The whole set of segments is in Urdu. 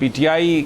PTI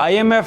IMF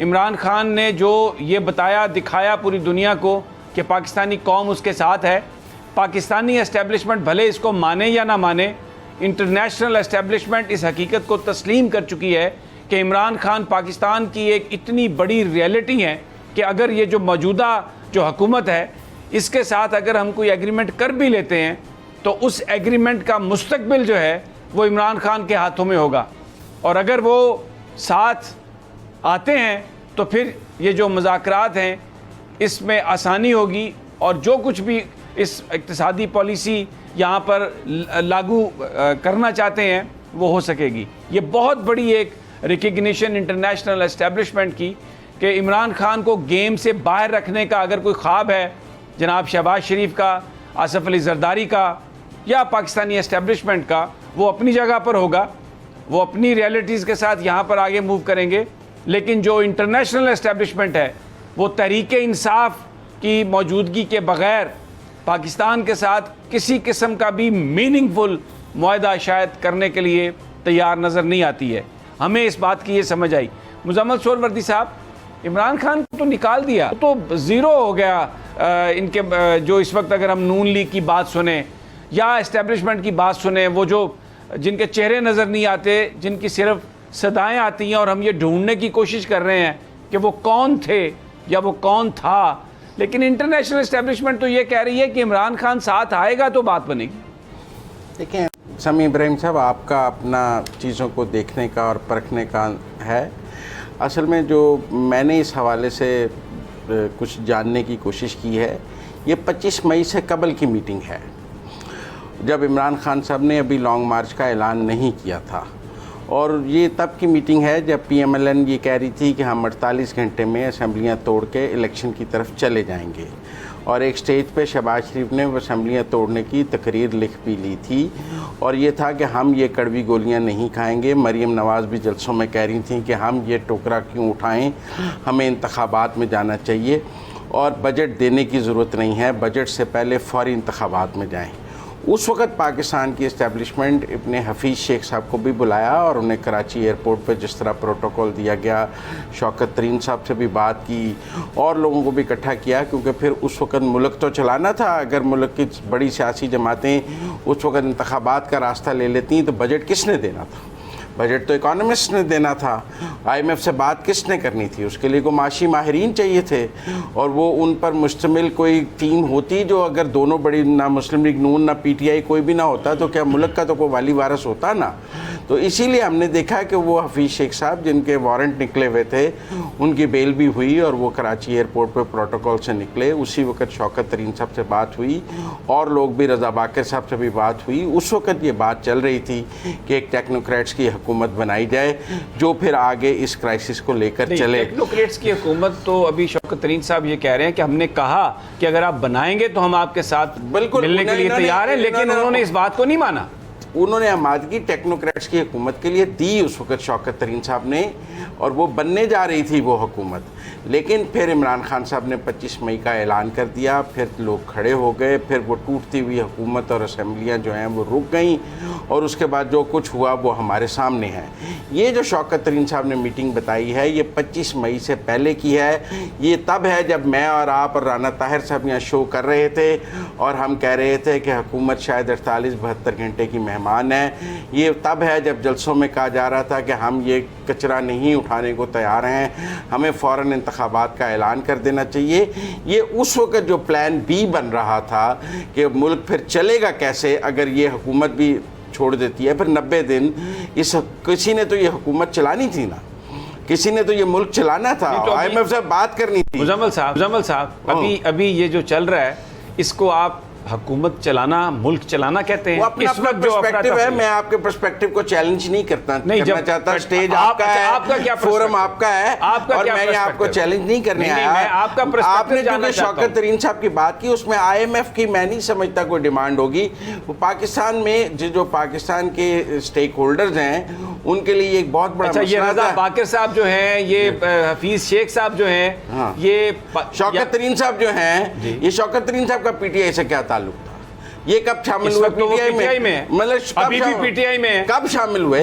عمران خان نے جو یہ بتایا دکھایا پوری دنیا کو کہ پاکستانی قوم اس کے ساتھ ہے، پاکستانی اسٹیبلشمنٹ بھلے اس کو مانے یا نہ مانے، انٹرنیشنل اسٹیبلشمنٹ اس حقیقت کو تسلیم کر چکی ہے کہ عمران خان پاکستان کی ایک اتنی بڑی ریئلٹی ہے کہ اگر یہ جو موجودہ جو حکومت ہے اس کے ساتھ اگر ہم کوئی ایگریمنٹ کر بھی لیتے ہیں تو اس ایگریمنٹ کا مستقبل جو ہے وہ عمران خان کے ہاتھوں میں ہوگا، اور اگر وہ ساتھ آتے ہیں تو پھر یہ جو مذاکرات ہیں اس میں آسانی ہوگی، اور جو کچھ بھی اس اقتصادی پالیسی یہاں پر لاگو کرنا چاہتے ہیں وہ ہو سکے گی۔ یہ بہت بڑی ایک ریکگنیشن انٹرنیشنل اسٹیبلشمنٹ کی کہ عمران خان کو گیم سے باہر رکھنے کا اگر کوئی خواب ہے جناب شہباز شریف کا، آصف علی زرداری کا یا پاکستانی اسٹیبلشمنٹ کا، وہ اپنی جگہ پر ہوگا، وہ اپنی ریئلٹیز کے ساتھ یہاں پر آگے موو کریں گے، لیکن جو انٹرنیشنل اسٹیبلشمنٹ ہے وہ تحریک انصاف کی موجودگی کے بغیر پاکستان کے ساتھ کسی قسم کا بھی میننگ فل معاہدہ شاید کرنے کے لیے تیار نظر نہیں آتی ہے۔ ہمیں اس بات کی یہ سمجھ آئی۔ مزمل سہروردی صاحب، عمران خان کو تو نکال دیا تو زیرو ہو گیا ان کے جو اس وقت اگر ہم نون لیگ کی بات سنیں یا اسٹیبلشمنٹ کی بات سنیں، وہ جو جن کے چہرے نظر نہیں آتے، جن کی صرف صدائیں آتی ہیں اور ہم یہ ڈھونڈنے کی کوشش کر رہے ہیں کہ وہ کون تھے یا وہ کون تھا، لیکن انٹرنیشنل اسٹیبلشمنٹ تو یہ کہہ رہی ہے کہ عمران خان ساتھ آئے گا تو بات بنے گی۔ دیکھیں سمیع ابراہیم صاحب، آپ کا اپنا چیزوں کو دیکھنے کا اور پرکھنے کا ہے۔ اصل میں جو میں نے اس حوالے سے کچھ جاننے کی کوشش کی ہے، یہ 25 مئی سے قبل کی میٹنگ ہے، جب عمران خان صاحب نے ابھی لانگ مارچ کا اعلان نہیں کیا تھا، اور یہ تب کی میٹنگ ہے جب پی ایم ایل این یہ کہہ رہی تھی کہ ہم 48 گھنٹے میں اسمبلیاں توڑ کے الیکشن کی طرف چلے جائیں گے، اور ایک سٹیج پہ شہباز شریف نے وہ اسمبلیاں توڑنے کی تقریر لکھ بھی لی تھی، اور یہ تھا کہ ہم یہ کڑوی گولیاں نہیں کھائیں گے۔ مریم نواز بھی جلسوں میں کہہ رہی تھیں کہ ہم یہ ٹوکرا کیوں اٹھائیں، ہمیں انتخابات میں جانا چاہیے اور بجٹ دینے کی ضرورت نہیں ہے، بجٹ سے پہلے فوری انتخابات میں جائیں۔ اس وقت پاکستان کی اسٹیبلشمنٹ ابن حفیظ شیخ صاحب کو بھی بلایا اور انہیں کراچی ایئرپورٹ پہ جس طرح پروٹوکول دیا گیا، شوکت ترین صاحب سے بھی بات کی اور لوگوں کو بھی اکٹھا کیا، کیونکہ پھر اس وقت ملک تو چلانا تھا۔ اگر ملک کی بڑی سیاسی جماعتیں اس وقت انتخابات کا راستہ لے لیتی تو بجٹ کس نے دینا تھا؟ بجٹ تو اکانومسٹ نے دینا تھا۔ آئی ایم ایف سے بات کس نے کرنی تھی؟ اس کے لیے کوئی معاشی ماہرین چاہیے تھے، اور وہ ان پر مشتمل کوئی ٹیم ہوتی جو اگر دونوں بڑی، نہ مسلم لیگ نون نہ پی ٹی آئی کوئی بھی نہ ہوتا تو کیا ملک کا تو کوئی والی وارث ہوتا نا؟ تو اسی لیے ہم نے دیکھا کہ وہ حفیظ شیخ صاحب جن کے وارنٹ نکلے ہوئے تھے ان کی بیل بھی ہوئی اور وہ کراچی ایئرپورٹ پہ پروٹوکول سے نکلے۔ اسی وقت شوکت ترین صاحب سے بات ہوئی اور لوگ بھی، رضا باقر صاحب سے بھی بات ہوئی۔ اس وقت یہ بات چل رہی تھی کہ ایک ٹیکنوکریٹس کی حکومت بنائی جائے جو پھر آگے اس کرائسس کو لے کر چلے۔ ٹیکنوکریٹس کی حکومت تو ابھی شوکت ترین صاحب یہ کہہ رہے ہیں کہ ہم نے کہا کہ اگر آپ بنائیں گے تو ہم آپ کے ساتھ ملنے کے لیے تیار ہیں، لیکن انہوں نے اس بات کو نہیں مانا۔ انہوں نے آمادگی ٹیکنوکریٹس کی حکومت کے لیے دی اس وقت شوکت ترین صاحب نے، اور وہ بننے جا رہی تھی وہ حکومت، لیکن پھر عمران خان صاحب نے 25 مئی کا اعلان کر دیا، پھر لوگ کھڑے ہو گئے، پھر وہ ٹوٹتی ہوئی حکومت اور اسمبلیاں جو ہیں وہ رک گئیں، اور اس کے بعد جو کچھ ہوا وہ ہمارے سامنے ہے۔ یہ جو شوکت ترین صاحب نے میٹنگ بتائی ہے یہ 25 مئی سے پہلے کی ہے۔ یہ تب ہے جب میں اور آپ اور رانا طاہر صاحب یہاں شو کر رہے تھے اور ہم کہہ رہے تھے کہ حکومت شاید 48-72 گھنٹے کی مہمان ہے۔ یہ تب ہے جب جلسوں میں کہا جا رہا تھا کہ ہم یہ کچرا نہیں اٹھانے کو تیار ہیں، ہمیں فوراً انتخابات کا اعلان کر دینا چاہیے۔ یہ اس وقت جو پلان بی بن رہا تھا کہ ملک پھر چلے گا کیسے اگر یہ حکومت بھی چھوڑ دیتی ہے۔ پھر 90 دن کسی نے تو یہ حکومت چلانی تھی نا، کسی نے تو یہ ملک چلانا تھا، آئی ایم ایف سے بات کرنی تھی۔ مزمل صاحب ابھی یہ جو چل رہا ہے اس کو آپ حکومت چلانا، ملک چلانا کہتے ہیں؟ وہ اپنا پرسپیکٹیو ہے، میں آپ کے پرسپیکٹیو کو چیلنج نہیں کرنا چاہتا۔ سٹیج آپ کا ہے، فورم آپ کا ہے، اور میں نے آپ کو چیلنج نہیں کرنے آیا۔ آپ نے جو شوکت ترین صاحب کی بات کی اس میں آئی ایم ایف کی میں نہیں سمجھتا کوئی ڈیمانڈ ہوگی۔ وہ پاکستان میں جو پاکستان کے اسٹیک ہولڈرز ہیں ان کے لیے ایک بہت بڑا مسئلہ یہ رضا باقر صاحب جو ہیں، یہ حفیظ شیخ صاحب جو ہیں، یہ شوکت ترین صاحب جو ہیں، یہ شوکت ترین صاحب کا پی ٹی آئی سے کیا تعلق تھا؟ یہ کب شامل ہوئے پی ٹی آئی میں؟ ابھی بھی پی ٹی آئی میں کب شامل ہوئے؟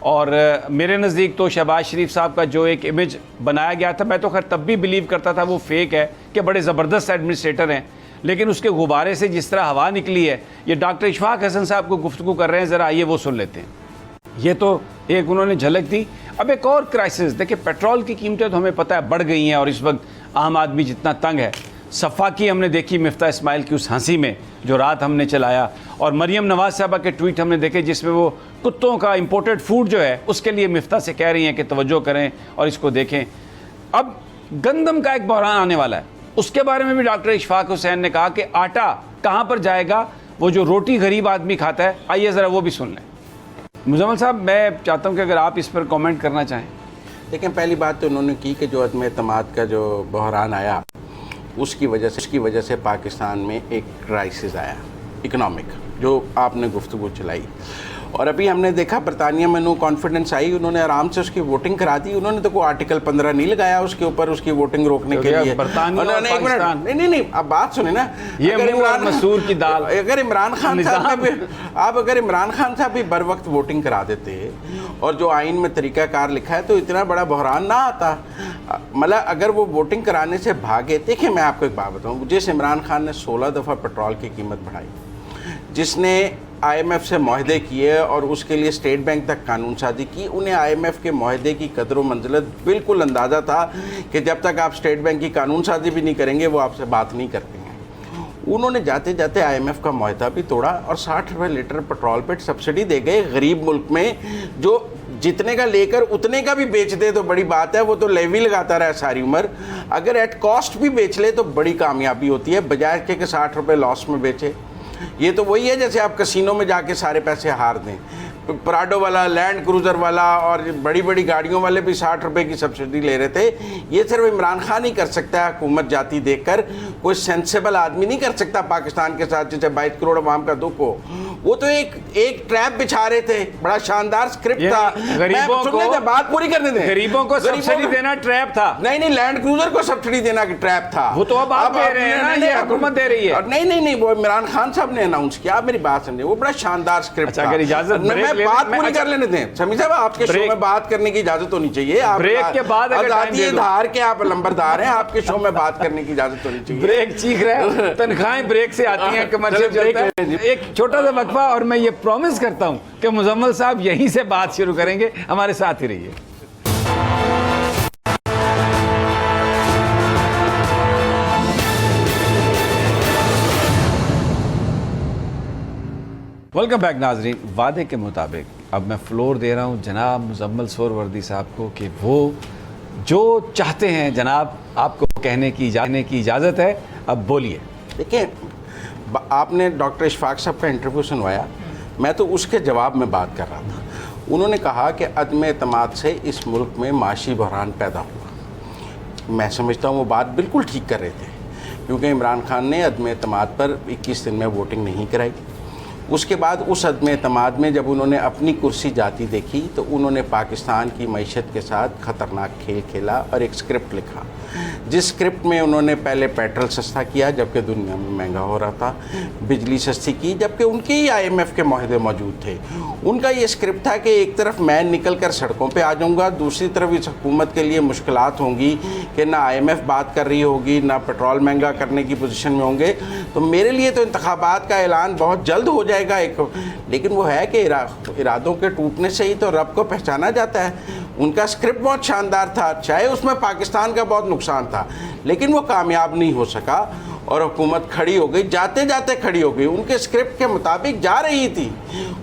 اور میرے نزدیک تو شہباز شریف صاحب کا جو ایک امیج بنایا گیا تھا، میں تو خیر تب بھی بلیو کرتا تھا وہ فیک ہے کہ بڑے زبردست ایڈمنسٹریٹر ہیں، لیکن اس کے غبارے سے جس طرح ہوا نکلی ہے، یہ ڈاکٹر اشفاق حسن صاحب کو گفتگو کر رہے ہیں، ذرا آئیے وہ سن لیتے ہیں۔ یہ تو ایک انہوں نے جھلک دی۔ اب ایک اور کرائسس دیکھیں، پیٹرول کی قیمتیں تو ہمیں پتہ ہے بڑھ گئی ہیں، اور اس وقت عام آدمی جتنا تنگ ہے، صفاقی ہم نے دیکھی مفتاح اسماعیل کی اس ہنسی میں جو رات ہم نے چلایا، اور مریم نواز صاحبہ کے ٹویٹ ہم نے دیکھے جس میں وہ کتوں کا امپورٹڈ فوڈ جو ہے اس کے لیے مفتاح سے کہہ رہی ہیں کہ توجہ کریں اور اس کو دیکھیں۔ اب گندم کا ایک بحران آنے والا ہے، اس کے بارے میں بھی ڈاکٹر اشفاق حسین نے کہا کہ آٹا کہاں پر جائے گا، وہ جو روٹی غریب آدمی کھاتا ہے۔ آئیے ذرا وہ بھی سن لیں۔ مزمل صاحب، میں چاہتا ہوں کہ اگر آپ اس پر کامنٹ کرنا چاہیں۔ دیکھیں، پہلی بات تو انہوں نے کی کہ جو عدم اعتماد کا جو بحران آیا اس کی وجہ سے پاکستان میں ایک کرائسس آیا اکنامک، جو آپ نے گفتگو چلائی، اور ابھی ہم نے دیکھا برطانیہ میں نو کانفیڈنس آئی، انہوں نے آرام سے اس کی ووٹنگ کرا دی، انہوں نے تو کوئی آرٹیکل 15 نہیں لگایا اس کے اوپر اس کی ووٹنگ روکنے کے لیے۔ نہیں، اب بات سنیں نا، اگر عمران خان صاحب بھی بر وقت ووٹنگ کرا دیتے اور جو آئین میں طریقہ کار لکھا ہے تو اتنا بڑا بحران نہ آتا۔ مطلب اگر وہ ووٹنگ کرانے سے بھاگے، دیکھیں میں آپ کو ایک بات بتاؤں، جس عمران خان نے 16 دفعہ پیٹرول کی قیمت بڑھائی، جس نے آئی ایم ایف سے معاہدے کیے اور اس کے لیے اسٹیٹ بینک تک قانون سازی کی، انہیں آئی ایم ایف کے معاہدے کی قدر و منزلت بالکل اندازہ تھا کہ جب تک آپ اسٹیٹ بینک کی قانون سازی بھی نہیں کریں گے وہ آپ سے بات نہیں کرتے ہیں۔ انہوں نے جاتے جاتے آئی ایم ایف کا معاہدہ بھی توڑا اور 60 روپے لیٹر پیٹرول پہ سبسڈی دے گئے غریب ملک میں، جو جتنے کا لے کر اتنے کا بھی بیچ دے تو بڑی بات ہے، وہ تو لیوی لگاتا رہا ساری عمر، اگر ایٹ کاسٹ بھی بیچ لے تو بڑی کامیابی ہوتی ہے، بجائے کہ 60 روپے لاس میں بیچے۔ یہ تو وہی ہے جیسے آپ کسینوں میں جا کے سارے پیسے ہار دیں۔ پراڈو والا، لینڈ کروزر والا اور بڑی بڑی گاڑیوں والے بھی 60 روپے کی سبسڈی لے رہے تھے۔ یہ صرف عمران خان ہی کر سکتا ہے، حکومت جاتی دیکھ کر، کوئی سینسیبل آدمی نہیں کر سکتا پاکستان کے ساتھ، جسے 22 کروڑ عوام کا دکھ ہو۔ وہ تو ایک ٹریپ بچھا رہے تھے، بڑا شاندار سکرپٹ تھا، بات پوری کرنے دیں۔ غریبوں کو سبسڈی دینا ٹریپ تھا؟ نہیں، لینڈ کروزر کو سبسڈی دینا ٹریپ تھا، وہ تو اب آپ دے رہے ہیں نا، یہ حکومت دے رہی ہے۔ نہیں، وہ عمران خان صاحب نے اناؤنس کیا، آپ میری بات سمجھیں، وہ بڑا شاندار سکرپٹ تھا۔ اگر اجازت بات پوری کر لینے دیں سمی صاحب، آپ کے شو میں بات کرنے کی اجازت ہونی چاہیے، بریک کے بعد آزادی دھار کے آپ لمبردار ہیں، آپ کے شو میں بات کرنے کی اجازت ہونی چاہیے۔ بریک چیخ رہے، تنخواہیں بریک سے آتی ہیں، کمرشل چلتا ہے۔ ایک چھوٹا سا وقفہ، اور میں یہ پرومس کرتا ہوں کہ مزمل صاحب یہیں سے بات شروع کریں گے، ہمارے ساتھ ہی رہیے۔ ویلکم بیک ناظرین، وعدے کے مطابق اب میں فلور دے رہا ہوں جناب مزمل سہروردی صاحب کو کہ وہ جو چاہتے ہیں جناب آپ کو کہنے کی اجازت ہے، اب بولیے۔ دیکھیں، آپ نے ڈاکٹر اشفاق صاحب کا انٹرویو سنوایا، میں تو اس کے جواب میں بات کر رہا تھا۔ انہوں نے کہا کہ عدم اعتماد سے اس ملک میں معاشی بحران پیدا ہوا۔ میں سمجھتا ہوں وہ بات بالکل ٹھیک کر رہے تھے، کیونکہ عمران خان نے عدم اعتماد پر 21 دن میں ووٹنگ نہیں کرائی۔ اس کے بعد اس عدم اعتماد میں جب انہوں نے اپنی کرسی جاتی دیکھی تو انہوں نے پاکستان کی معیشت کے ساتھ خطرناک کھیل کھیلا اور ایک سکرپٹ لکھا، جس سکرپٹ میں انہوں نے پہلے پیٹرول سستا کیا جبکہ دنیا میں مہنگا ہو رہا تھا، بجلی سستی کی جبکہ ان کے ہی آئی ایم ایف کے معاہدے موجود تھے۔ ان کا یہ سکرپٹ تھا کہ ایک طرف میں نکل کر سڑکوں پہ آ جاؤں گا، دوسری طرف اس حکومت کے لیے مشکلات ہوں گی کہ نہ آئی ایم ایف بات کر رہی ہوگی، نہ پیٹرول مہنگا کرنے کی پوزیشن میں ہوں گے، تو میرے لیے تو انتخابات کا اعلان بہت جلد ہو جائے گا۔ لیکن وہ ہے کہ ارادوں کے ٹوٹنے سے ہی تو رب کو پہچانا جاتا ہے۔ ان کا سکرپٹ بہت شاندار تھا، چاہے اس میں پاکستان کا بہت نقصان تھا، لیکن وہ کامیاب نہیں ہو سکا اور حکومت کھڑی ہو گئی، جاتے جاتے کھڑی ہو گئی، ان کے سکرپٹ کے مطابق جا رہی تھی،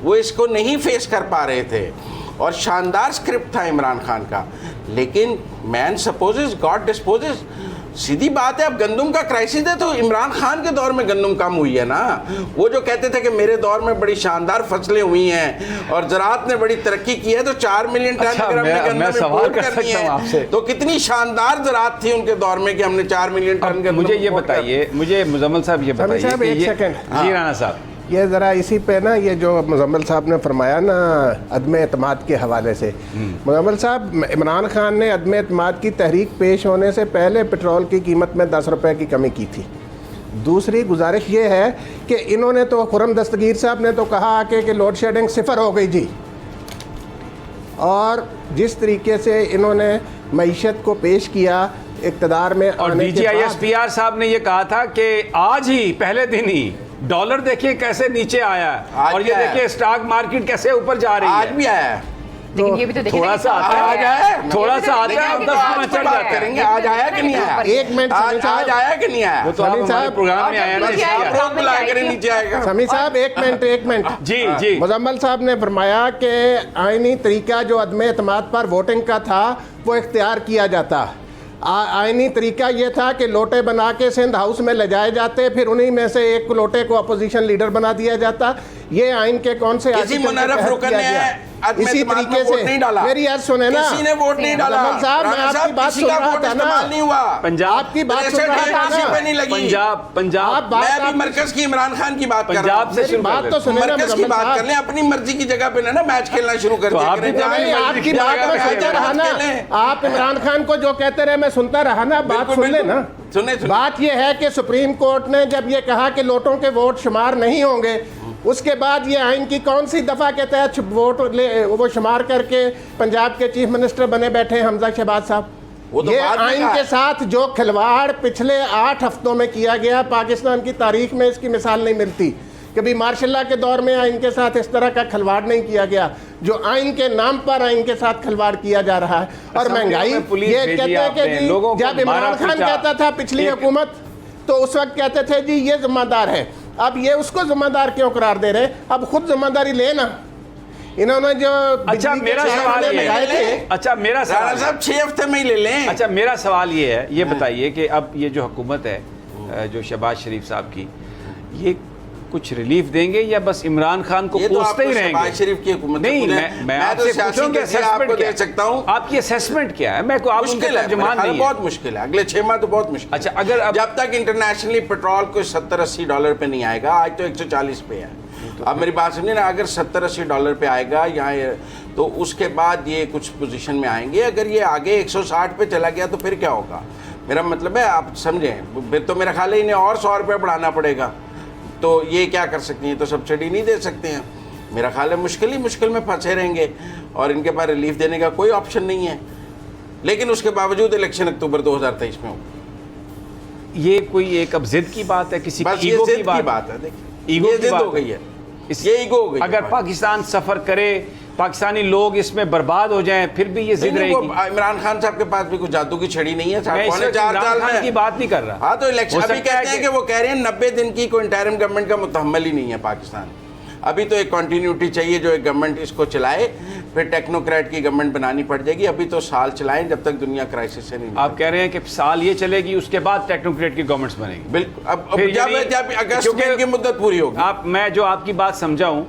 وہ اس کو نہیں فیس کر پا رہے تھے، اور شاندار سکرپٹ تھا عمران خان کا، لیکن مین سپوزز گاڈ ڈسپوزز۔ سیدھی بات ہے، اب گندم کا کرائسس ہے تو عمران خان کے دور میں گندم کم ہوئی ہے نا۔ وہ جو کہتے تھے کہ میرے دور میں بڑی شاندار فصلیں ہوئی ہیں اور زراعت نے بڑی ترقی کی ہے، تو 4 ملین ٹن اگر ہم نے گندم امپورٹ کرنی ہے تو کتنی شاندار زراعت تھی ان کے دور میں کہ ہم نے 4 ملین ٹن گندم۔ مجھے یہ بتائیے، مجھے مزمل صاحب یہ بتائیے، جی رانا صاحب، یہ ذرا اسی پہ نا، یہ جو مزمل صاحب نے فرمایا نا عدم اعتماد کے حوالے سے، مزمل صاحب، عمران خان نے عدم اعتماد کی تحریک پیش ہونے سے پہلے پیٹرول کی قیمت میں 10 روپے کی کمی کی تھی۔ دوسری گزارش یہ ہے کہ انہوں نے تو خرم دستگیر صاحب نے تو کہا کہ لوڈ شیڈنگ 0 ہو گئی جی، اور جس طریقے سے انہوں نے معیشت کو پیش کیا اقتدار میں اور آنے ڈی کے جی آئی بعد، ایس پی آر صاحب نے یہ کہا تھا کہ آج ہی پہلے دن ہی ڈالر دیکھیں کیسے نیچے آیا ہے آج اور بھی یہ آیا ہے۔ دیکھیں اسٹاک مارکیٹ کیسے اوپر جا رہی آج ہے، بھی آیا ہے، لیکن یہ بھی تو دیکھیں تھوڑا سا آج آیا تھوڑا سا آتا ہے اور 10 گنا چڑھ جاتا ہے۔ کریں گے آج آیا کہ نہیں آیا، ایک منٹ سمیع آج صاحب، آیا کہ نہیں آیا، وہ تو آپ سمیع ہمارے صاحب، پروگرام میں آیا نا، اس لیے۔ روک بلا کر نیچے آئے گا۔ سمیع صاحب ایک منٹ جی جی مزمل صاحب نے فرمایا کہ آئینی طریقہ جو عدم اعتماد پر ووٹنگ کا تھا وہ اختیار کیا جاتا، آئینی طریقہ یہ تھا کہ لوٹے بنا کے سندھ ہاؤس میں لے جائے جاتے، پھر انہی میں سے ایک لوٹے کو اپوزیشن لیڈر بنا دیا جاتا۔ یہ آئین کے کون سے کسی آرٹیکل کے منحرف تحت رکن کیا نے گیا؟ عدم اسی اعتماد میں طریقے ووٹ سے نہیں ڈالا، میری بات سنیں نا، کسی نے ووٹ نہیں ڈالا، مزمل صاحب میں رانا آپ کی صاحب بات کسی سن کا رہا ووٹ تھا نا، استعمال نہیں ہوا، آپ کی بات سن رہا تھا کسی پہ نا، نہیں لگی، پنجاب آپ میں بات ابھی مرکز کی عمران خان کی بات کر رہا پنجاب ہوں، سے میری شروع بات کر تو دیں۔ سنیں نا مرکز کی مزمل بات صاحب۔ کر لیں، اپنی مرضی کی جگہ پہ نا میچ کھیلنا شروع کر تو دیا آپ کریں، بھی جہاں نہیں، آپ کی بات میں سنتا رہا نا، آپ عمران خان کو جو کہتے رہے میں سنتا رہا نا، بات سن لیں نا۔ سنیں بات یہ ہے کہ سپریم کورٹ نے جب یہ کہا کہ لوٹوں کے ووٹ شمار نہیں ہوں گے، اس کے بعد یہ آئین کی کون سی دفعہ کے تحت ووٹ وہ شمار کر کے پنجاب کے چیف منسٹر بنے بیٹھے ہیں حمزہ شہباز صاحب؟ وہ تو یہ بعد میں آئین کہا کے ہے۔ ساتھ جو کھلواڑ پچھلے 8 ہفتوں میں کیا گیا، پاکستان کی تاریخ میں اس کی مثال نہیں ملتی۔ کبھی مارشل لا کے دور میں آئین کے ساتھ اس طرح کا کھلواڑ نہیں کیا گیا جو آئین کے نام پر آئین کے ساتھ کھلواڑ کیا جا رہا ہے۔ اور اسمبلیوں مہنگائی، میں پولیس یہ بھیجی کہتے ہیں آپ کہ نے، جی لوگوں کو جب عمران مارا خان پیٹا۔ کہتا تھا پچھلی حکومت، تو اس وقت کہتے تھے جی یہ ذمہ دار ہے، اب یہ اس کو ذمہ دار کیوں قرار دے رہے؟ اب خود ذمہ داری لینا۔ انہوں نے جو اچھا بجلی کے میرا شاہراہ سوال یہ لگائے تھے، ہے، اچھا میرا رانا سوال صاحب 6 ہفتے میں ہی لے لیں۔ اچھا میرا سوال یہ ہے، یہ بتائیے کہ اب یہ جو حکومت ہے جو شہباز شریف صاحب کی، یہ کچھ ریلیف دیں گے یا بس عمران خان کو یہ تو آپ کوستے کو ہی رہیں گے؟ شہباز شریف کی حکومت سے نہیں، پوچھیں۔ میں آپ تو سے سیاسی پوچھوں کہ تجزیہ آپ کو اسیسمنٹ دے کیا سکتا ہوں۔ آپ کی اسیسمنٹ کیا ہے؟ میں کو آپ ان کے مشکل ہے، ترجمان نہیں ہے۔ بہت مشکل ہے، اگلے 6 ماہ تو بہت مشکل ہے۔ اچھا اگر اب جب تک انٹرنیشنلی پیٹرول کوئی $70-80 پہ نہیں آئے گا، آج تو 140 پہ ہے، اب میری بات سنیے نا، اگر $70-80 پہ آئے گا یہاں، تو اس کے بعد یہ کچھ پوزیشن میں آئیں گے۔ اگر یہ آگے 160 پہ چلا گیا تو پھر کیا ہوگا؟ میرا مطلب ہے آپ سمجھیں، پھر تو میرا خیال ہے انہیں اور $100 بڑھانا پڑے گا، تو یہ کیا کر سکتی ہیں؟ تو سبسڈی نہیں دے سکتے ہیں، میرا خیال ہے مشکل میں پھنسے رہیں گے اور ان کے پاس ریلیف دینے کا کوئی آپشن نہیں ہے، لیکن اس کے باوجود الیکشن اکتوبر 2023 میں ہوگا۔ یہ کوئی ایک اب ضد کی بات ہے، کسی بس کی یہ ایگو ضد کی کی بات بات ہے، دیکھیں ایگو یہ کی ضد بات ہو گئی ہے، اس- یہ ایگو ہو گئی ہے۔ اگر پاکستان سفر کرے، پاکستانی لوگ اس میں برباد ہو جائیں، پھر بھی یہ ضد رہے وہ گی۔ عمران خان صاحب کے پاس بھی کچھ جادو کی چھڑی نہیں ہے، میں اس پونے وقت 4 عمران سال خان میں کی بات نہیں کر رہا۔ ہاں تو الیکشن ہو ابھی سکتا ہے کہتے ہیں کہ وہ کہہ رہے ہیں 90 دن کی کوئی انٹرم گورنمنٹ کا متحمل ہی نہیں ہے پاکستان، ابھی تو ایک کنٹینیوٹی چاہیے، جو ایک گورنمنٹ اس کو چلائے، پھر ٹیکنوکریٹ کی گورنمنٹ بنانی پڑ جائے گی، ابھی تو سال چلائیں جب تک دنیا کرائسس سے نہیں نکلے۔ آپ کہہ رہے ہیں کہ سال یہ چلے گی، اس کے بعد ٹیکنوکریٹ کی گورنمنٹس بنے گی۔ بالکل، اب پھر جب یعنی- اگست میں ان کی مدت پوری ہوگی۔ میں جو آپ کی بات سمجھا ہوں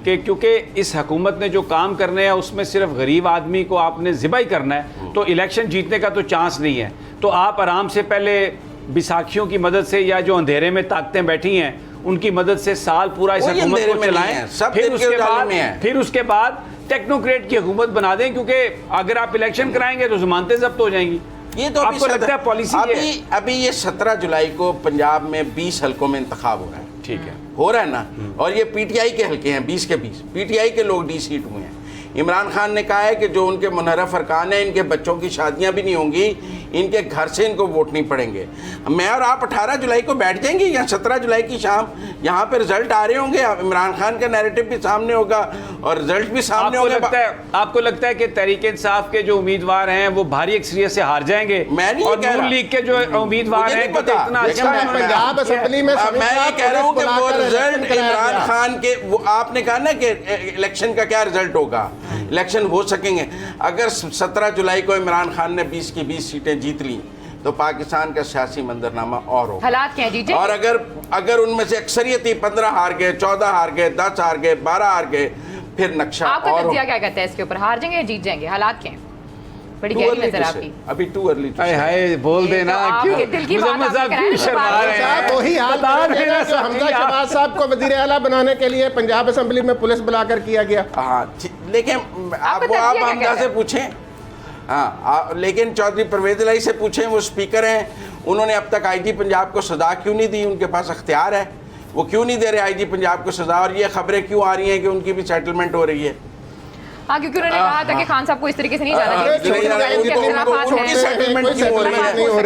کہ کیونکہ اس حکومت نے جو کام کرنے ہیں اس میں صرف غریب آدمی کو آپ نے ذبح ہی کرنا ہے، تو الیکشن جیتنے کا تو چانس نہیں ہے، تو آپ آرام سے پہلے بیساکھیوں کی مدد سے یا جو اندھیرے میں طاقتیں بیٹھی ہیں ان کی مدد سے سال پورا اس وہی حکومت اندھیرے کو میں نہیں چلائیں، ہے، سب پھر دن اس کے کے اجالے بعد میں ہیں۔ پھر اس کے بعد ٹیکنوکریٹ کی حکومت بنا دیں، کیونکہ اگر آپ الیکشن کرائیں گے تو ضمانتیں ضبط ہو جائیں گی۔ یہ تو آپ کو لگتا ہے پالیسی یہ ہے؟ ابھی یہ 17 جولائی کو پنجاب میں 20 حلقوں میں انتخاب ہو رہا ہے، ٹھیک ہے، ہو رہا ہے نا، اور یہ پی ٹی آئی کے حلقے ہیں، 20 کے 20 پی ٹی آئی کے لوگ ڈی سیٹ ہوئے ہیں۔ عمران خان نے کہا ہے کہ جو ان کے منحرف ارکان ہیں، ان کے بچوں کی شادیاں بھی نہیں ہوں گی، ان کے گھر سے ان کو ووٹ نہیں پڑیں گے۔ میں اور آپ 18 جولائی کو بیٹھ جائیں گے یا 17 جولائی کی شام یہاں پہ رزلٹ آ رہے ہوں گے، عمران خان کا نیریٹو بھی سامنے ہوگا اور رزلٹ بھی سامنے ہوگا۔ آپ کو لگتا ہے کہ تحریک انصاف کے جو امیدوار ہیں وہ بھاری اکثریت سے ہار جائیں گے، میں نہیں اور کہہ رہا، نون لیگ کے جو امیدوار مجھے ہیں نہیں پتا، اتنا لیکن اچھا میں انہوں نے پنجاب اسمبلی میں میں یہ کہہ رہا ہوں کہ وہ رزلٹ عمران خان کے، وہ آپ نے کہا نا کہ الیکشن کا کیا رزلٹ ہوگا، الیکشن ہو سکیں گے۔ اگر 17 جولائی کو عمران خان نے 20 کی 20 سیٹیں جیت لیں تو پاکستان کا سیاسی منظرنامہ اور ہوگا۔ حالات کیا ہیں جی جی؟ اور اگر ان میں سے اکثریتی 15 ہار گئے، 14 ہار گئے، 10 ہار گئے، 12 ہار گئے، پھر نقشہ آپ کا اور تجزیہ کیا کہتا ہے اس کے اوپر؟ ہار جائیں گے یا جیت جائیں گے؟ حالات کیا ہیں؟ بڑی گہری نظر آپ کی۔ ابھی ٹو ارلی ہائے ہائے بول دینا، تو آپ کیوں کے دل کی بات مزمل آپ صاحب نے کیوں کرائی، شرما رہے ہیں؟ صاحب وہی حال بتا کریں دینا جو حمزہ شہباز صاحب کو وزیر اعلیٰ بنانے کے لیے پنجاب اسمبلی میں پولیس بلا کر کیا گیا۔ ہاں لیکن آپ کا وہ آپ تجزیہ کیا حمزہ کہتا سے ہے؟ پوچھیں، ہاں لیکن چودھری پرویز الہی سے پوچھیں، وہ اسپیکر ہیں، انہوں نے اب تک آئی جی پنجاب کو سزا کیوں نہیں دی؟ ان کے پاس اختیار ہے، وہ کیوں نہیں دے رہے آئی جی پنجاب کو سزا؟ اور یہ خبریں کیوں آ رہی ہیں کہ ان کی بھی سیٹلمنٹ ہو رہی ہے؟ ہاں کیونکہ انہوں نے کہا تھا کہ خان صاحب کو اس طریقے سے نہیں جانا چاہیے.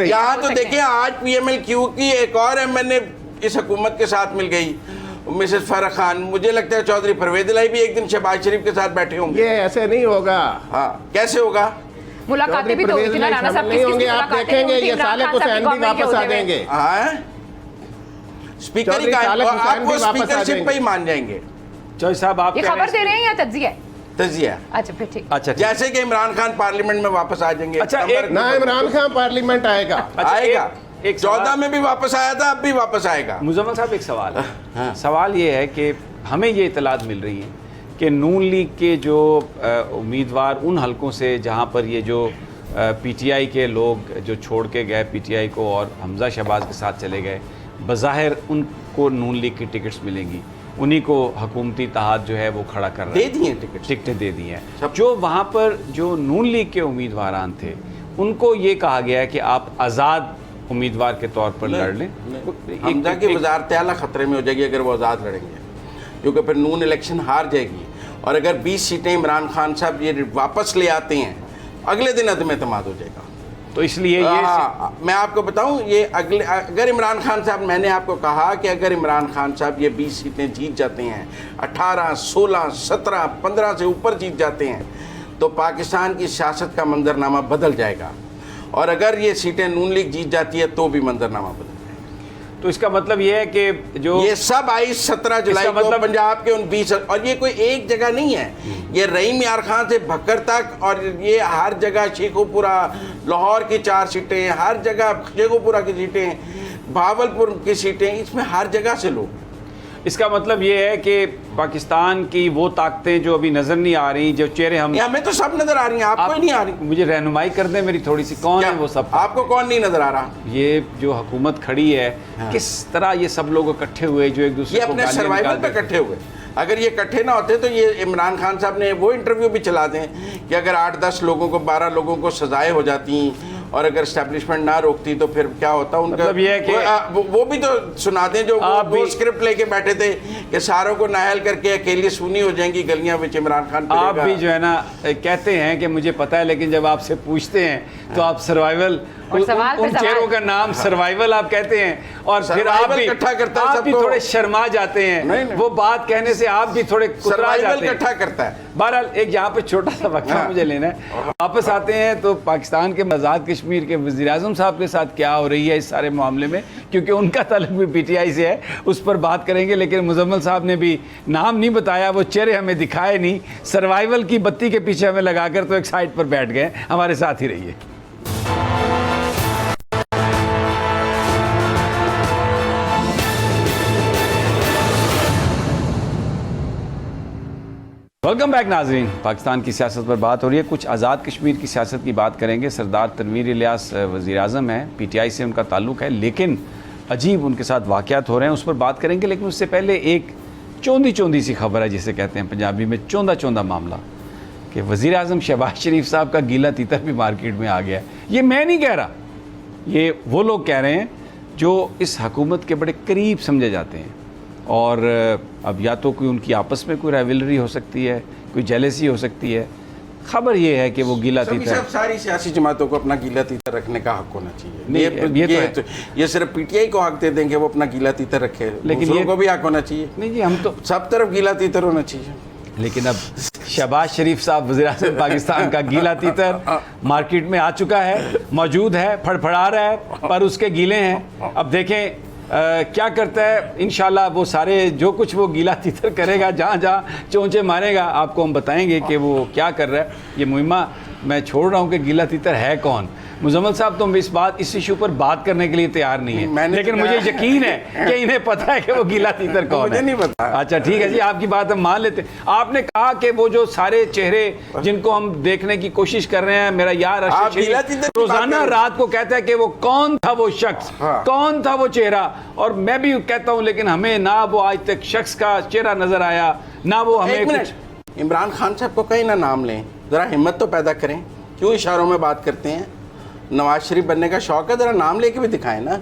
یہاں تو دیکھیں آج پی ایم ایل کیو کی ایک اور MN اس حکومت کے ساتھ مل گئی, مسز فرح خان. مجھے لگتا ہے چودھری پرویز الہی بھی ایک دن شہباز شریف کے ساتھ بیٹھے ہوں گے. یہ ایسے نہیں ہوگا. ہاں کیسے ہوگا؟ ملاقاتیں بھی تو ہوئی تھی نا رانا صاحب, نہیں ہوں گے. آپ دیکھیں گے یہ صالح حسین بھی واپس آ جائیں گے. اسپیکر ہی آپ کو اسپیکرشپ پہ ہی مان جائیں گے. چوہدری صاحب آپ یہ خبر دے رہے ہیں یا تجزیہ؟ تجزیہ. اچھا پھر ٹھیک. اچھا جیسے کہ عمران خان پارلیمنٹ میں واپس آ جائیں گے. اچھا نہ عمران خان پارلیمنٹ آئے گا. آئے گا. ایک 14 میں بھی واپس آیا تھا, اب بھی واپس آئے گا. مزمل صاحب ایک سوال ہے. سوال یہ ہے کہ ہمیں یہ اطلاعات مل رہی ہیں کہ نون لیگ کے جو امیدوار ان حلقوں سے جہاں پر یہ جو پی ٹی آئی کے لوگ جو چھوڑ کے گئے پی ٹی آئی کو اور حمزہ شہباز کے ساتھ چلے گئے, بظاہر ان کو نون لیگ کی ٹکٹس ملیں گی, انہی کو حکومتی اتحاد جو ہے وہ کھڑا کر رہا ہے. دے دی ہیں ٹکٹیں دے دی ہیں. جو وہاں پر جو نون لیگ کے امیدواران تھے ان کو یہ کہا گیا ہے کہ آپ آزاد امیدوار کے طور پر لڑ لیں. حمزہ کی وزارت اعلیٰ خطرے میں ہو جائے گی اگر وہ آزاد لڑیں گے, کیونکہ پھر نون الیکشن ہار جائے گی. اور اگر 20 سیٹیں عمران خان صاحب یہ واپس لے آتے ہیں, اگلے دن عدم اعتماد ہو جائے گا. تو اس لیے یہ میں آپ کو بتاؤں, یہ اگر عمران خان صاحب, میں نے آپ کو کہا کہ اگر عمران خان صاحب یہ 20 سیٹیں جیت جاتے ہیں, 18, 16, 17, 15 سے اوپر جیت جاتے ہیں, تو پاکستان کی سیاست کا منظرنامہ بدل جائے گا. اور اگر یہ سیٹیں نون لیگ جیت جاتی ہے تو بھی منظرنامہ بدل جائے گا. تو اس کا مطلب یہ ہے کہ جو یہ سب آئی 17 جولائی کو پنجاب کے ان 20, اور یہ کوئی ایک جگہ نہیں ہے, یہ رحیم یار خان سے بھکر تک, اور یہ ہر جگہ شیخو پورہ, لاہور کی 4 سیٹیں, ہر جگہ شیخو پورہ کی سیٹیں, بھاولپور کی سیٹیں, اس میں ہر جگہ سے لوگ. اس کا مطلب یہ ہے کہ پاکستان کی وہ طاقتیں جو ابھی نظر نہیں آ رہی, جو چہرے ہمیں تو سب نظر آ رہی ہیں, آپ کو ہی نہیں آ رہی. مجھے رہنمائی کر دیں میری تھوڑی سی, کون ہے وہ سب؟ آپ کو کون نہیں نظر آ رہا؟ یہ جو حکومت کھڑی ہے کس طرح یہ سب لوگ اکٹھے ہوئے جو ایک دوسرے کو اپنے سروائیول پہ اکٹھے ہوئے. اگر یہ اکٹھے نہ ہوتے تو یہ عمران خان صاحب نے وہ انٹرویو بھی چلا دیں کہ اگر 8-10 لوگوں کو 12 لوگوں کو سزائیں ہو جاتی اور اگر اسٹیبلشمنٹ نہ روکتی تو پھر کیا ہوتا ان کا. مطلب یہ ہے کہ وہ بھی تو سنا دیں جو وہ اسکرپٹ لے کے بیٹھے تھے کہ ساروں کو نااہل کر کے اکیلی سونی ہو جائیں گی گلیاں وچ عمران خان. آپ بھی جو ہے نا کہتے ہیں کہ مجھے پتہ ہے, لیکن جب آپ سے پوچھتے ہیں تو آپ سروائیول, ان چہروں کا نام سروائیول آپ کہتے ہیں, اور پھر آپ بھی تھوڑے شرما جاتے ہیں, وہ بات کہنے سے آپ بھی تھوڑے کترا جاتے ہیں. اکٹھا کرتا ہے. بہرحال ایک یہاں پہ چھوٹا سا وقفہ مجھے لینا ہے, واپس آتے ہیں تو پاکستان کے آزاد کشمیر کے وزیر اعظم صاحب کے ساتھ کیا ہو رہی ہے اس سارے معاملے میں, کیونکہ ان کا تعلق بھی پی ٹی آئی سے ہے, اس پر بات کریں گے. لیکن مزمل صاحب نے بھی نام نہیں بتایا, وہ چہرے ہمیں دکھائے نہیں, سروائیول کی بتی کے پیچھے ہمیں لگا کر تو ایک سائڈ پر بیٹھ گئے. ہمارے ساتھ ہی رہیے. ویلکم بیک ناظرین. پاکستان کی سیاست پر بات ہو رہی ہے, کچھ آزاد کشمیر کی سیاست کی بات کریں گے. سردار تنویر الیاس وزیر اعظم ہیں, پی ٹی آئی سے ان کا تعلق ہے, لیکن عجیب ان کے ساتھ واقعات ہو رہے ہیں, اس پر بات کریں گے. لیکن اس سے پہلے ایک چوندی سی خبر ہے جسے کہتے ہیں پنجابی میں چوندا معاملہ, کہ وزیر اعظم شہباز شریف صاحب کا گیلا تیتر بھی مارکیٹ میں آ گیا ہے. یہ میں نہیں کہہ رہا, یہ وہ لوگ کہہ رہے ہیں جو اس حکومت کے بڑے قریب سمجھے جاتے ہیں, اور اب یا تو کوئی ان کی آپس میں کوئی رائیولری ہو سکتی ہے, کوئی جیلسی ہو سکتی ہے. خبر یہ ہے کہ وہ گیلا تیتر, ساری سیاسی جماعتوں کو اپنا گیلا تیتر رکھنے کا حق ہونا چاہیے. یہ صرف پی ٹی آئی کو حق دے دیں کہ وہ اپنا گیلا تیتر رکھے, لیکن ان کو بھی حق ہونا چاہیے. نہیں جی, ہم تو سب طرف گیلا تیتر ہونا چاہیے. لیکن اب شہباز شریف صاحب وزیر اعظم پاکستان کا گیلا تیتر مارکیٹ میں آ چکا ہے, موجود ہے, پھڑپھڑا رہا ہے, پر اس کے گیلے ہیں. اب دیکھیں کیا کرتا ہے. انشاءاللہ وہ سارے جو کچھ وہ گیلا تیتر کرے گا, جہاں چونچے مارے گا, آپ کو ہم بتائیں گے کہ وہ کیا کر رہا ہے. یہ مہمہ میں چھوڑ رہا ہوں کہ گیلا تیتر ہے کون. مزمل صاحب تو اس ایشو پر بات کرنے کے لیے تیار نہیں ہے, لیکن مجھے یقین ہے کہ انہیں پتہ ہے کہ وہ گیلا تیتر کون ہے. مجھے نہیں پتا. اچھا ٹھیک ہے جی, آپ کی بات ہم مان لیتے. آپ نے کہا کہ وہ جو سارے چہرے جن کو ہم دیکھنے کی کوشش کر رہے ہیں, میرا یار روزانہ رات کو کہتا ہے کہ وہ کون تھا وہ شخص, کون تھا وہ چہرہ, اور میں بھی کہتا ہوں لیکن ہمیں نہ وہ آج تک شخص کا چہرہ نظر آیا, نہ وہ ہمیں. عمران خان صاحب کو کہیں نہ نام لیں, ذرا ہمت تو پیدا کریں. کیوں اشاروں میں بات کرتے ہیں؟ نواز شریف بننے کا شوق ہے, ذرا نام لے کے بھی دکھائیں نا.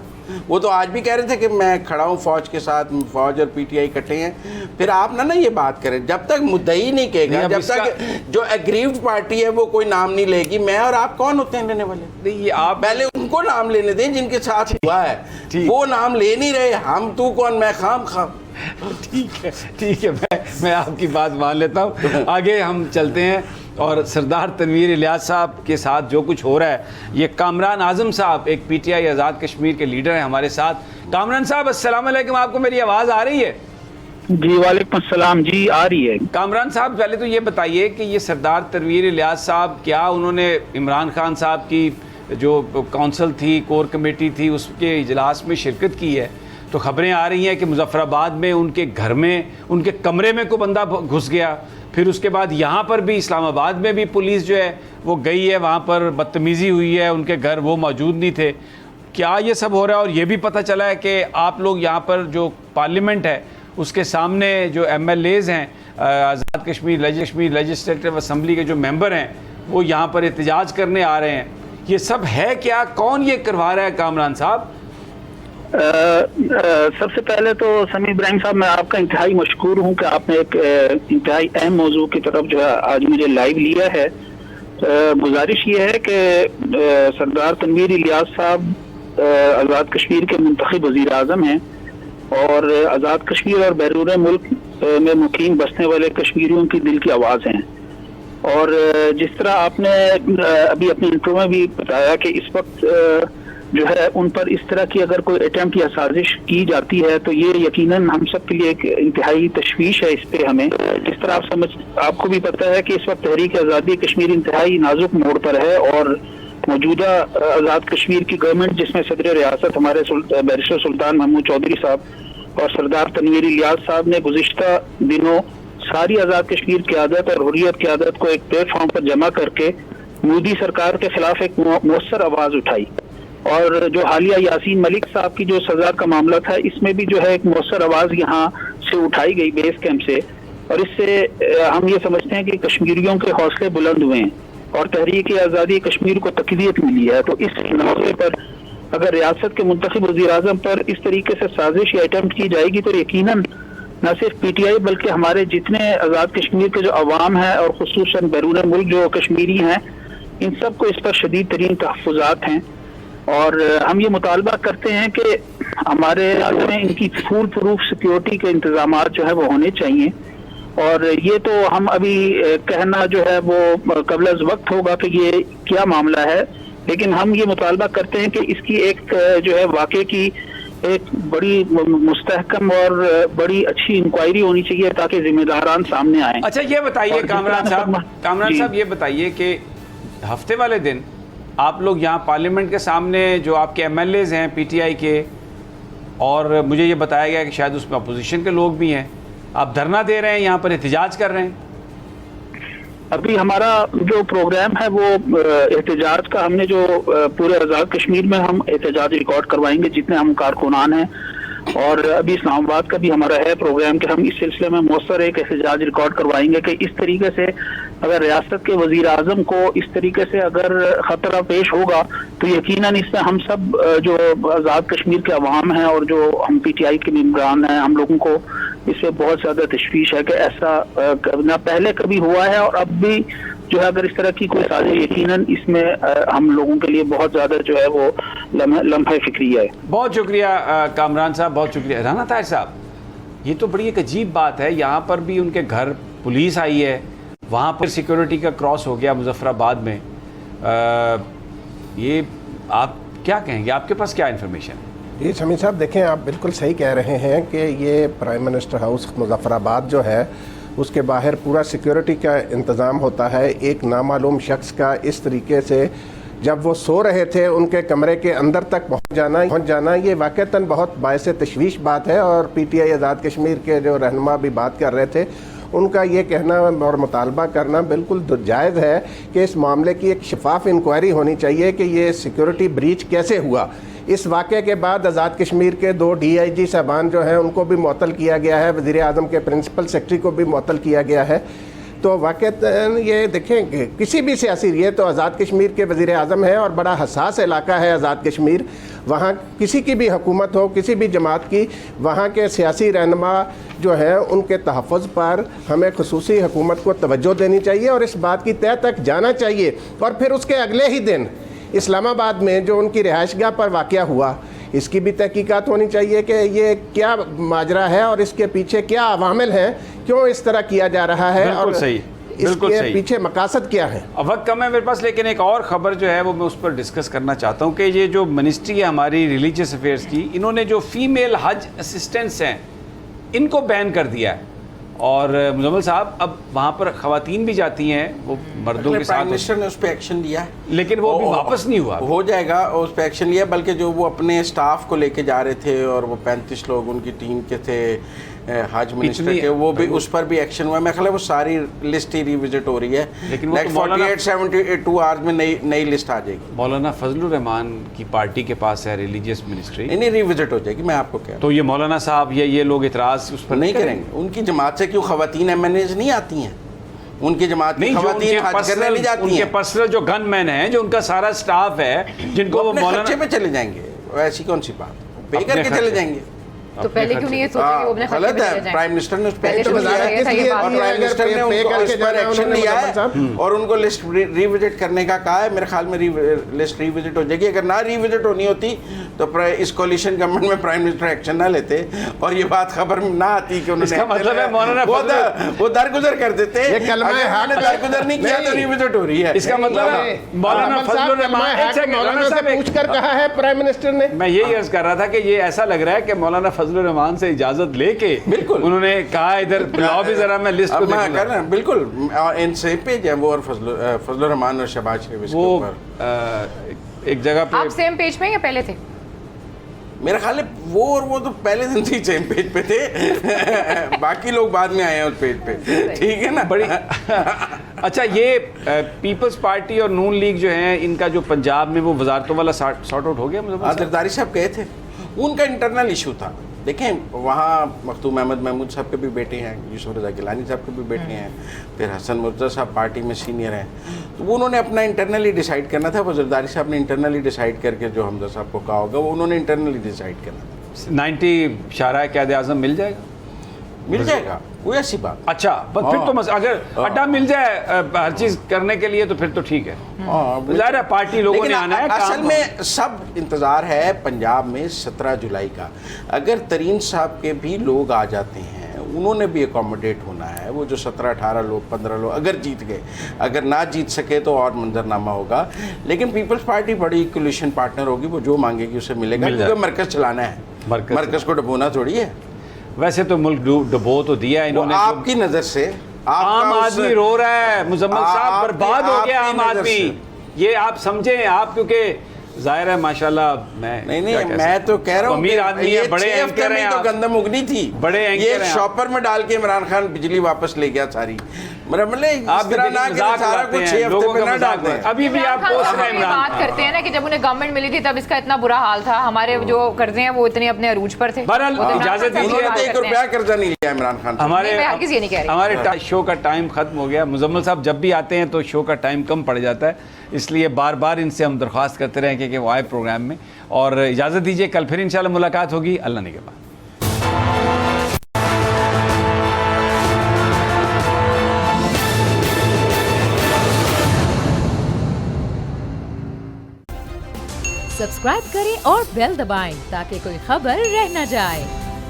وہ تو آج بھی کہہ رہے تھے کہ میں کھڑا ہوں فوج کے ساتھ, فوج اور پی ٹی آئی کٹے ہیں. پھر آپ نہ یہ بات کریں, جب تک مدعی نہیں کہے گا, جب تک جو ایگریوڈ پارٹی ہے وہ کوئی نام نہیں لے گی, میں اور آپ کون ہوتے ہیں لینے والے؟ یہ آپ پہلے ان کو نام لینے دیں جن کے ساتھ ہوا ہے. وہ نام لے نہیں رہے, ہم تو کون, میں خام. ٹھیک ہے, میں آپ کی بات مان لیتا ہوں. آگے ہم چلتے ہیں اور سردار تنویر الیاس صاحب کے ساتھ جو کچھ ہو رہا ہے, یہ کامران اعظم صاحب ایک P T I Azad Kashmir کے لیڈر ہیں ہمارے ساتھ. کامران صاحب السلام علیکم, آپ کو میری آواز آ رہی ہے؟ جی وعلیکم السلام, جی آ رہی ہے. کامران صاحب پہلے تو یہ بتائیے کہ یہ سردار تنویر الیاس صاحب کیا انہوں نے عمران خان صاحب کی جو کونسل تھی, کور کمیٹی تھی, اس کے اجلاس میں شرکت کی ہے؟ تو خبریں آ رہی ہیں کہ مظفر آباد میں ان کے گھر میں, ان کے کمرے میں کوئی بندہ گھس گیا, پھر اس کے بعد یہاں پر بھی اسلام آباد میں بھی پولیس جو ہے وہ گئی ہے, وہاں پر بدتمیزی ہوئی ہے, ان کے گھر وہ موجود نہیں تھے. کیا یہ سب ہو رہا ہے؟ اور یہ بھی پتہ چلا ہے کہ آپ لوگ یہاں پر جو پارلیمنٹ ہے اس کے سامنے جو ایم ایل ایز ہیں, آزاد کشمیر لیجسلیٹو اسمبلی کے جو ممبر ہیں, وہ یہاں پر احتجاج کرنے آ رہے ہیں. یہ سب ہے کیا؟ کون یہ کروا رہا ہے کامران صاحب؟ سب سے پہلے تو سمیع ابراہیم صاحب, میں آپ کا انتہائی مشکور ہوں کہ آپ نے ایک انتہائی اہم موضوع کی طرف جو ہے آج مجھے لائیو لیا ہے. گزارش یہ ہے کہ سردار تنویر الیاس صاحب آزاد کشمیر کے منتخب وزیر اعظم ہیں اور آزاد کشمیر اور بیرون ملک میں مقیم بسنے والے کشمیریوں کی دل کی آواز ہیں. اور جس طرح آپ نے ابھی اپنے انٹرو میں بھی بتایا کہ اس وقت جو ہے ان پر اس طرح کی اگر کوئی اٹیمپٹ یا سازش کی جاتی ہے تو یہ یقیناً ہم سب کے لیے ایک انتہائی تشویش ہے اس پہ ہمیں. جس طرح آپ کو بھی پتہ ہے کہ اس وقت تحریک آزادی کشمیر انتہائی نازک موڑ پر ہے, اور موجودہ آزاد کشمیر کی گورنمنٹ جس میں صدر ریاست ہمارے بیرسٹر سلطان محمود چودھری صاحب اور سردار تنویر الیاس صاحب نے گزشتہ دنوں ساری آزاد کشمیر قیادت اور حریت قیادت کو ایک پلیٹ فارم پر جمع کر کے مودی سرکار کے خلاف ایک مؤثر آواز اٹھائی. اور جو حالیہ یاسین ملک صاحب کی جو سزا کا معاملہ تھا, اس میں بھی جو ہے ایک مؤثر آواز یہاں سے اٹھائی گئی بیس کیمپ سے, اور اس سے ہم یہ سمجھتے ہیں کہ کشمیریوں کے حوصلے بلند ہوئے ہیں اور تحریک آزادی کشمیر کو تقویت ملی ہے. تو اس موقع پر اگر ریاست کے منتخب وزیر اعظم پر اس طریقے سے سازش یا اٹیمپٹ کی جائے گی تو یقیناً نہ صرف پی ٹی آئی بلکہ ہمارے جتنے آزاد کشمیر کے جو عوام ہیں اور خصوصاً بیرون ملک جو کشمیری ہیں, ان سب کو اس پر شدید ترین تحفظات ہیں. اور ہم یہ مطالبہ کرتے ہیں کہ ہمارے علاقے میں ان کی فول پروف سیکیورٹی کے انتظامات جو ہے وہ ہونے چاہیے. اور یہ تو ہم ابھی کہنا جو ہے وہ قبل از وقت ہوگا کہ یہ کیا معاملہ ہے, لیکن ہم یہ مطالبہ کرتے ہیں کہ اس کی ایک جو ہے واقعے کی ایک بڑی مستحکم اور بڑی اچھی انکوائری ہونی چاہیے تاکہ ذمہ داران سامنے آئیں. اچھا یہ بتائیے کامران صاحب یہ بتائیے کہ ہفتے والے دن آپ لوگ یہاں پارلیمنٹ کے سامنے جو آپ کے ایم ایل ایز ہیں پی ٹی آئی کے, اور مجھے یہ بتایا گیا کہ شاید اس میں اپوزیشن کے لوگ بھی ہیں, آپ دھرنا دے رہے ہیں, یہاں پر احتجاج کر رہے ہیں. ابھی ہمارا جو پروگرام ہے وہ احتجاج کا, ہم نے جو پورے آزاد کشمیر میں ہم احتجاج ریکارڈ کروائیں گے جتنے ہم کارکنان ہیں, اور ابھی اسلام آباد کا بھی ہمارا ہے پروگرام کہ ہم اس سلسلے میں مؤثر ایک احتجاج ریکارڈ کروائیں گے کہ اس طریقے سے اگر ریاست کے وزیر اعظم کو اس طریقے سے اگر خطرہ پیش ہوگا تو یقیناً اس میں ہم سب جو آزاد کشمیر کے عوام ہیں اور جو ہم پی ٹی آئی کے ممبران ہیں, ہم لوگوں کو اس سے بہت زیادہ تشویش ہے کہ ایسا نہ پہلے کبھی ہوا ہے اور اب بھی جو ہے اگر اس طرح کی کوئی سازش, یقیناً اس میں ہم لوگوں کے لیے بہت زیادہ جو ہے وہ لمحہ فکری ہے. بہت شکریہ کامران صاحب, بہت شکریہ. رانا طاہر صاحب, یہ تو بڑی ایک عجیب بات ہے, یہاں پر بھی ان کے گھر پولیس آئی ہے, وہاں پر سیکیورٹی کا کراس ہو گیا مظفر آباد میں. یہ آپ کیا کہیں گے, آپ کے پاس کیا انفارمیشن ہے؟ جی سمیع صاحب دیکھیں, آپ بالکل صحیح کہہ رہے ہیں کہ یہ پرائم منسٹر ہاؤس مظفر آباد جو ہے اس کے باہر پورا سیکیورٹی کا انتظام ہوتا ہے. ایک نامعلوم شخص کا اس طریقے سے جب وہ سو رہے تھے ان کے کمرے کے اندر تک پہنچ جانا یہ واقعتاً بہت باعث تشویش بات ہے. اور P T I Azad Kashmir کے جو رہنما بھی بات کر رہے تھے, ان کا یہ کہنا اور مطالبہ کرنا بالکل جائز ہے کہ اس معاملے کی ایک شفاف انکوائری ہونی چاہیے کہ یہ سیکیورٹی بریچ کیسے ہوا. اس واقعے کے بعد آزاد کشمیر کے 2 ڈی آئی جی صاحبان جو ہیں ان کو بھی معطل کیا گیا ہے, وزیر اعظم کے پرنسپل سیکرٹری کو بھی معطل کیا گیا ہے. تو واقعتاً یہ دیکھیں کہ کسی بھی سیاسی، یہ تو آزاد کشمیر کے وزیر اعظم ہے اور بڑا حساس علاقہ ہے آزاد کشمیر، وہاں کسی کی بھی حکومت ہو، کسی بھی جماعت کی، وہاں کے سیاسی رہنما جو ہیں ان کے تحفظ پر ہمیں خصوصی حکومت کو توجہ دینی چاہیے اور اس بات کی تہہ تک جانا چاہیے. اور پھر اس کے اگلے ہی دن اسلام آباد میں جو ان کی رہائش گاہ پر واقعہ ہوا، اس کی بھی تحقیقات ہونی چاہیے کہ یہ کیا ماجرا ہے اور اس کے پیچھے کیا عوامل ہیں، کیوں اس طرح کیا جا رہا ہے، اور اس کے پیچھے مقاصد کیا ہے. وقت کم ہے میرے پاس، لیکن ایک اور خبر جو ہے وہ میں اس پر ڈسکس کرنا چاہتا ہوں کہ یہ جو منسٹری ہے ہماری ریلیجیس افیئرز کی، انہوں نے جو فیمیل حج اسسٹنٹس ہیں ان کو بین کر دیا ہے. اور مزمل صاحب اب وہاں پر خواتین بھی جاتی ہیں، وہ مردوں کے ساتھ. پرائم منسٹر نے اس پہ ایکشن لیا ہے، لیکن وہ ابھی واپس نہیں ہوا. ہو جائے گا، اس پہ ایکشن لیا، بلکہ جو وہ اپنے سٹاف کو لے کے جا رہے تھے اور وہ 35 لوگ ان کی ٹیم کے تھے حج منسٹر کے، وہ بھی اس پر بھی ایکشن ہوا. میں خیال ہے وہ ساری لسٹ ہی ریوزٹ ہو رہی ہے، لیکن 48-72 آورز میں نئی لسٹ آ جائے گی. مولانا فضل الرحمان کی پارٹی کے پاس ہے ریلیجیس منسٹری، نہیں ریوزٹ ہو جائے گی، میں آپ کو کہہ رہا ہوں. تو یہ مولانا صاحب یہ لوگ اعتراض اس پر نہیں کریں گے. ان کی جماعت سے کیوں خواتین MNAs نہیں آتی ہیں؟ ان کی جماعت کی خواتین حج کرنے نہیں جاتی ہیں. ان کے پرسنل جو گن مین ہیں، جو ان کا سارا سٹاف ہے، جن کو وہ مولانا خرچے پہ چلے جائیں گے، ایسی کون سی بات، پے کر کے چلے جائیں گے. تو پہلے کیوں نہیں یہ سوچا کہ وہ اپنے خرچے پہ چلے جائیں؟ پرائم منسٹر نے اس پہ پہلے اور پرائم منسٹر نے اس پر ایکشن لیا ہے اور ان کو لسٹ ریوزٹ کرنے کا کہا ہے. میرے خیال میں لسٹ ریوزٹ ہو جائے گی. اگر نہ ریوزٹ ہونی ہوتی تو اس کولیشن گورنمنٹ میں پرائم منسٹر ایکشن نہ لیتے اور یہ بات خبر نہ آتی کہ انہوں نے مطلب ہے مولانا وہ درگزر کر دیتے. درگزر نہیں کیا تو ریوزٹ ہو رہی ہے. اس کا مطلب ہے مولانا فضل الرحمان سے پوچھ کر کہا ہے پرائم منسٹر نے. میں یہی عرض کر رہا تھا کہ یہ ایسا لگ رہا ہے کہ مولانا فضل الرحمان سے اجازت لے کے بالکل انہوں نے کہا ادھر بلاؤ بھی ذرا میں لسٹ کو دیکھوں گا. بالکل ان سے پیج ہے وہ اور فضل الرحمان اور شہباز شریف اس کے اوپر ایک جگہ پہ. آپ سیم پیج میں یا پہلے تھے؟ میرا خیال ہے وہ تو پہلے دن سے سیم پیج پہ تھے، باقی لوگ بعد میں آئے ہیں اس پیج پہ. ٹھیک ہے نا. بڑی اچھا، یہ پیپلز پارٹی اور نون لیگ جو ہیں، ان کا جو پنجاب میں وہ وزارتوں والا سارٹ آؤٹ ہو گیا. زرداری صاحب گئے تھے، ان کا انٹرنل ایشو تھا. دیکھیں وہاں مختوم احمد محمود صاحب کے بھی بیٹے ہیں، یوسف رضا گیلانی صاحب کے بھی بیٹے ہیں، پھر حسن مرتضیٰ صاحب پارٹی میں سینئر ہیں. تو وہ انہوں نے اپنا انٹرنلی ڈیسائیڈ کرنا تھا. وہ زرداری صاحب نے انٹرنلی ڈیسائیڈ کر کے جو حمزہ صاحب کو کہا ہوگا وہ انہوں نے انٹرنلی ڈیسائیڈ کرنا تھا. 90 شارع قائد اعظم مل جائے گا؟ مل جائے گا، کوئی ایسی بات. اچھا پھر تو اگر اڈا مل جائے ہر چیز کرنے کے لیے تو پھر تو ٹھیک ہے. ظاہر ہے پارٹی لوگوں نے آنا ہے. اصل میں سب انتظار ہے پنجاب میں 17 جولائی کا. اگر ترین صاحب کے بھی لوگ آ جاتے ہیں، انہوں نے بھی اکوموڈیٹ ہونا ہے. وہ جو 17-18 لوگ 15 لوگ اگر جیت گئے، اگر نہ جیت سکے تو اور منظرنامہ ہوگا. لیکن پیپلز پارٹی بڑی کولیشن پارٹنر ہوگی، وہ جو مانگے گی اسے ملے گا، کیونکہ مرکز چلانا ہے. مرکز کو ڈبونا تھوڑی ہے. ویسے تو ملک ڈبو تو دیا انہوں نے. آپ کی نظر سے عام آدمی رو رہا ہے مزمل صاحب، برباد ہو گیا عام آدمی. یہ آپ سمجھیں، آپ کیونکہ ظاہر ہے ماشاءاللہ میں تو کہہ رہا ہوں امیر آدمی ہے، بڑے اینکر ہیں. تو گندم اگنی تھی، بڑے اینکر ہیں. شاپر میں ڈال کے عمران خان بجلی واپس لے گیا ساری. آپ ابھی بھی آپ بات کرتے ہیں نا کہ جب انہیں گورنمنٹ ملی تھی تب اس کا اتنا برا حال تھا. ہمارے جو قرضے ہیں وہ اتنے اپنے عروج پر تھے. اجازت دیجیے، 1 روپیہ قرضہ نہیں لیا عمران خان. ہمارے شو کا ٹائم ختم ہو گیا. مزمل صاحب جب بھی آتے ہیں تو شو کا ٹائم کم پڑ جاتا ہے، اس لیے بار بار ان سے ہم درخواست کرتے رہیں کہ وہ آئے پروگرام میں. اور اجازت دیجیے، کل پھر انشاءاللہ ملاقات ہوگی اللہ نے کے بعد. سبسکرائب کریں اور بیل دبائیں تاکہ کوئی خبر رہ نہ جائے.